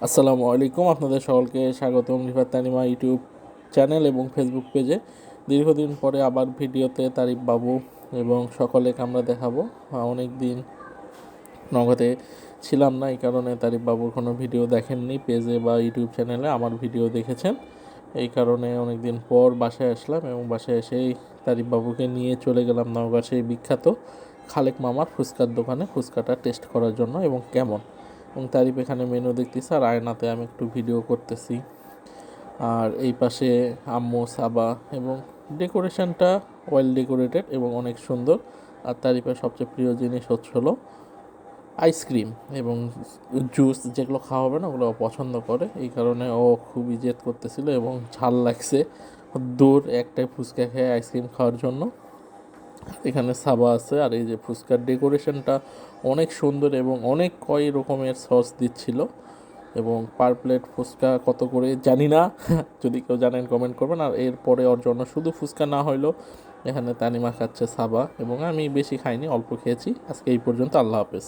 আসসালামু আলাইকুম, আপনাদের সকলকে স্বাগতম রিফাত তানিমা ইউটিউব চ্যানেল এবং ফেসবুক পেজে। দীর্ঘদিন পরে আবার ভিডিওতে তারিফ বাবু এবং সকলে আমরা দেখাবো। অনেক দিন নগদে ছিলাম না, এই কারণে তারিফ বাবুর কোনো ভিডিও দেখেননি পেজে বা ইউটিউব চ্যানেলে। আমার ভিডিও দেখেছেন, এই কারণে অনেক দিন পর বাসায় আসলাম এবং বাসায় এসেই তারিফ বাবুকে নিয়ে চলে গেলাম নওগাঁর সেই বিখ্যাত খালেক মামার ফুচকার দোকানে ফুচকাটা টেস্ট করার জন্য এবং কেমন। এবং তারিফ এখানে মেনু দেখতেছি আর আয়নাতে আমি একটু ভিডিও করতেছি। আর এই পাশে আম্মু সাবা এবং ডেকোরেশনটা ওয়েল ডেকোরেটেড এবং অনেক সুন্দর। আর তারিফের সবচেয়ে প্রিয় জিনিস হলো আইসক্রিম এবং জুস, যেগুলো খাওয়া হবে না ওগুলো পছন্দ করে, এই কারণে ও খুবই জেদ করতেছিল এবং ঝাল লাগছে দূর একটাই ফুচকা খেয়ে আইসক্রিম খাওয়ার জন্য। এখানে সাবা আছে আর এই যে ফুচকার ডেকোরেশনটা অনেক সুন্দর এবং অনেক কয় রকমের সস দিচ্ছিল। এবং পার প্লেট ফুচকা কত করে জানি না, যদি কেউ জানেন কমেন্ট করবেন। আর এরপরে ওর জন্য শুধু ফুচকা না হইলো এখানে তানিমা খাচ্ছে সাবা এবং আমি বেশি খাইনি, অল্প খেয়েছি। আজকে এই পর্যন্ত, আল্লাহ হাফেজ।